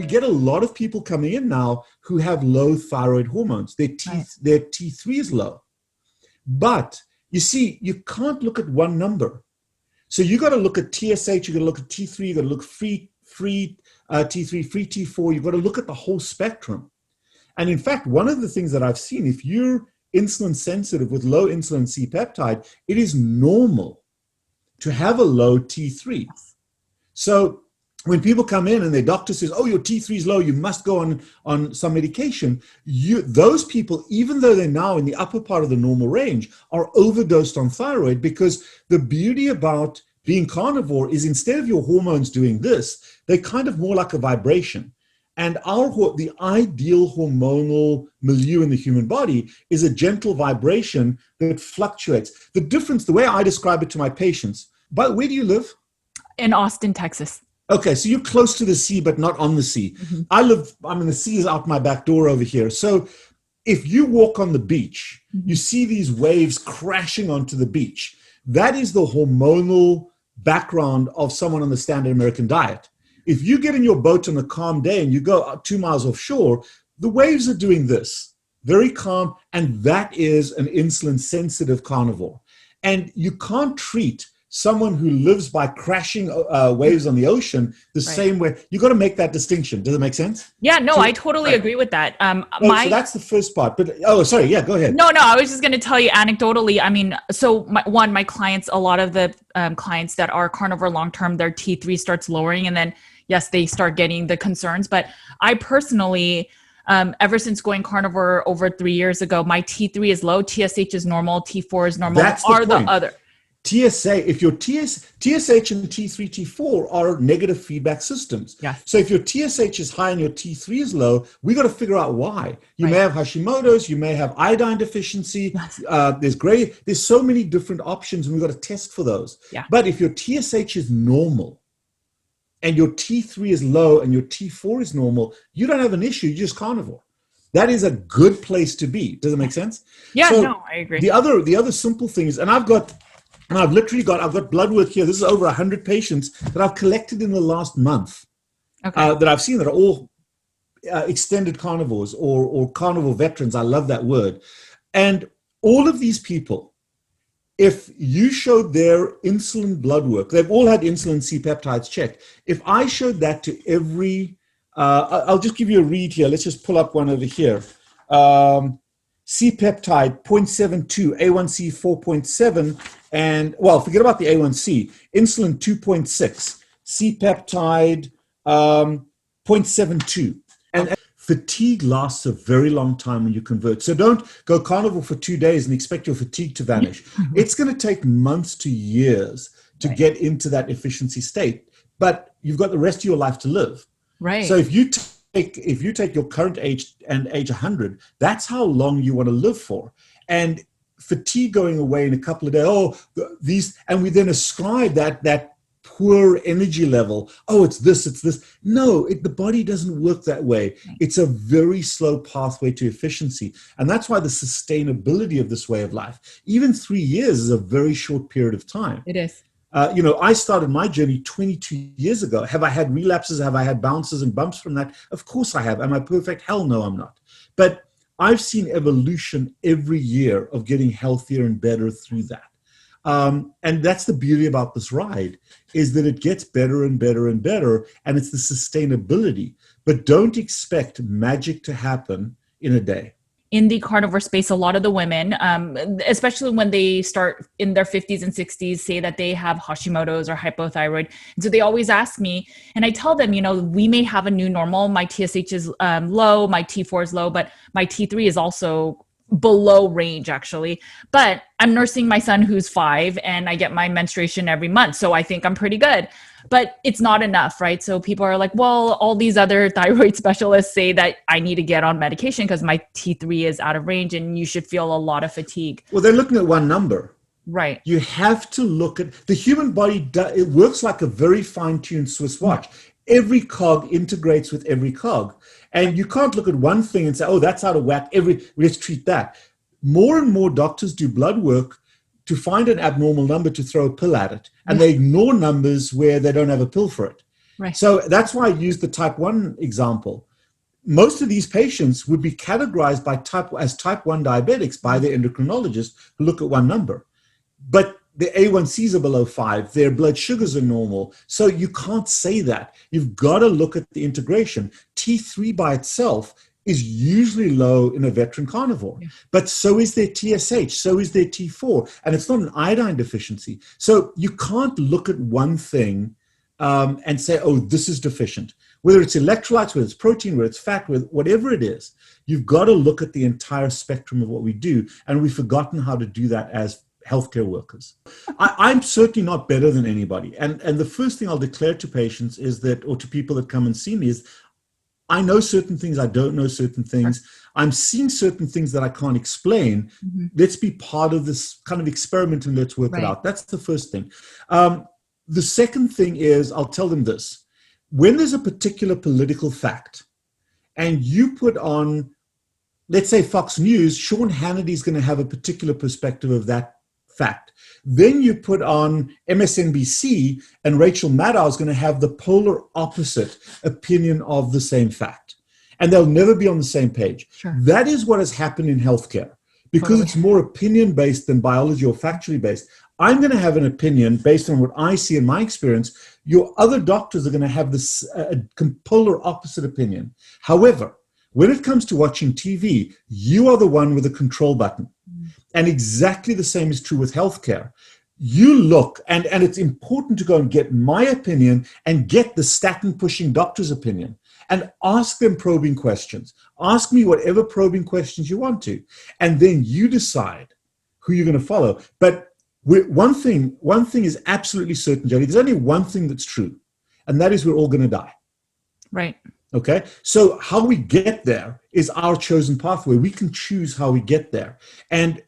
we get a lot of people coming in now who have low thyroid hormones. Their T3 is low. But you see, you can't look at one number. So you got to look at TSH, you got to look at T3, you got to look free T3, free T4. You've got to look at the whole spectrum. And in fact, one of the things that I've seen, if you're insulin sensitive with low insulin C-peptide, it is normal to have a low T3. So when people come in and their doctor says, oh, your T3 is low, you must go on some medication, those people, even though they're now in the upper part of the normal range, are overdosed on thyroid, because the beauty about being carnivore is instead of your hormones doing this, they're kind of more like a vibration. And the ideal hormonal milieu in the human body is a gentle vibration that fluctuates. The difference, the way I describe it to my patients, but where do you live? In Austin, Texas. Okay, so you're close to the sea, but not on the sea. Mm-hmm. The sea is out my back door over here. So if you walk on the beach, you see these waves crashing onto the beach. That is the hormonal background of someone on the standard American diet. If you get in your boat on a calm day and you go 2 miles offshore, the waves are doing this, very calm, and that is an insulin-sensitive carnivore. And you can't treat someone who lives by crashing waves on the ocean the same way. You got to make that distinction. Does it make sense? Yeah, no, I totally agree with that. So that's the first part. But sorry, yeah, go ahead. No, I was just going to tell you anecdotally. I mean, so my clients, a lot of the clients that are carnivore long-term, their T3 starts lowering, and then yes, they start getting the concerns. But I personally, ever since going carnivore over 3 years ago, my T3 is low, TSH is normal, T4 is normal. That's the other. TSA, if your TSH and T3, T4 are negative feedback systems. Yeah. So if your TSH is high and your T3 is low, we got to figure out why. You may have Hashimoto's, you may have iodine deficiency. There's so many different options, and we got to test for those. Yeah. But if your TSH is normal and your T3 is low and your T4 is normal, you don't have an issue. You're just carnivore. That is a good place to be. Does it make sense? Yeah, so no, I agree. The other simple thing is, and I've got blood work here. This is over 100 patients that I've collected in the last month that I've seen that are all extended carnivores or carnivore veterans. I love that word. And all of these people, if you showed their insulin blood work, they've all had insulin C-peptides checked. If I showed that to every, I'll just give you a read here. Let's just pull up one over here. C-peptide 0.72, A1C 4.7, and, well, forget about the A1C, insulin 2.6, C-peptide 0.72. And fatigue lasts a very long time when you convert. So don't go carnivore for 2 days and expect your fatigue to vanish. It's going to take months to years to get into that efficiency state, but you've got the rest of your life to live. Right. So if you take your current age and age 100, that's how long you want to live for. And fatigue going away in a couple of days, and we then ascribe that poor energy level. Oh, it's this. No, the body doesn't work that way. It's a very slow pathway to efficiency. And that's why the sustainability of this way of life, even 3 years is a very short period of time. It is. I started my journey 22 years ago. Have I had relapses? Have I had bounces and bumps from that? Of course I have. Am I perfect? Hell no, I'm not. But I've seen evolution every year of getting healthier and better through that. And that's the beauty about this ride, is that it gets better and better and better, and it's the sustainability. But don't expect magic to happen in a day. In the carnivore space, a lot of the women, especially when they start in their 50s and 60s, say that they have Hashimoto's or hypothyroid. And so they always ask me, and I tell them, we may have a new normal. My TSH is low, my T4 is low, but my T3 is also below range, actually. But I'm nursing my son who's 5, and I get my menstruation every month. So I think I'm pretty good. But it's not enough, right? So people are like, well, all these other thyroid specialists say that I need to get on medication because my T3 is out of range and you should feel a lot of fatigue. Well, they're looking at one number. Right. You have to look at the human body. It works like a very fine-tuned Swiss watch. Every cog integrates with every cog. And you can't look at one thing and say, oh, that's out of whack. Let's treat that. More and more doctors do blood work to find an abnormal number to throw a pill at it. And they ignore numbers where they don't have a pill for it. Right. So that's why I used the type 1 example. Most of these patients would be categorized as type 1 diabetics by their endocrinologist who look at one number. But the A1Cs are below 5, their blood sugars are normal. So you can't say that. You've got to look at the integration. T3 by itself is usually low in a veteran carnivore, but so is their TSH, so is their T4, and it's not an iodine deficiency. So you can't look at one thing and say, oh, this is deficient. Whether it's electrolytes, whether it's protein, whether it's fat, whatever it is, you've got to look at the entire spectrum of what we do, and we've forgotten how to do that as healthcare workers. I'm certainly not better than anybody. And the first thing I'll declare to patients is that, or to people that come and see me, is I know certain things, I don't know certain things. I'm seeing certain things that I can't explain. Let's be part of this kind of experiment and let's work it out. That's the first thing. The second thing is, I'll tell them this. When there's a particular political fact and you put on, let's say Fox News, Sean Hannity is going to have a particular perspective of that fact. Then you put on MSNBC and Rachel Maddow is going to have the polar opposite opinion of the same fact. And they'll never be on the same page. Sure. That is what has happened in healthcare because it's more opinion-based than biology or factually based. I'm going to have an opinion based on what I see in my experience. Your other doctors are going to have this polar opposite opinion. However, when it comes to watching TV, you are the one with the control button. And exactly the same is true with healthcare. You look, and it's important to go and get my opinion and get the statin-pushing doctor's opinion and ask them probing questions. Ask me whatever probing questions you want to. And then you decide who you're going to follow. But one thing is absolutely certain, Jody. There's only one thing that's true, and that is we're all going to die. Right. Okay, so how we get there is our chosen pathway. We can choose how we get there. And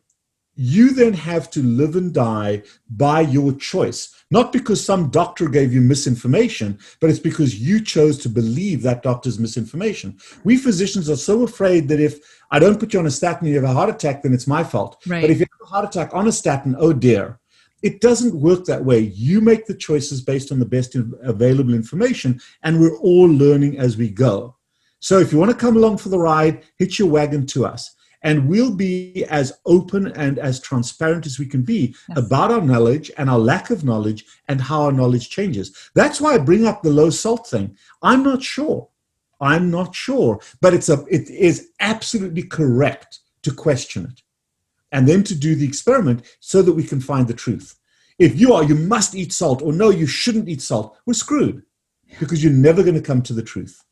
you then have to live and die by your choice. Not because some doctor gave you misinformation, but it's because you chose to believe that doctor's misinformation. We physicians are so afraid that if I don't put you on a statin and you have a heart attack, then it's my fault. Right. But if you have a heart attack on a statin, oh dear. It doesn't work that way. You make the choices based on the best available information, and we're all learning as we go. So if you want to come along for the ride, hitch your wagon to us. And we'll be as open and as transparent as we can be about our knowledge and our lack of knowledge and how our knowledge changes. That's why I bring up the low salt thing. I'm not sure. But it is absolutely correct to question it. And then to do the experiment so that we can find the truth. If you must eat salt, or no, you shouldn't eat salt, we're screwed because you're never going to come to the truth.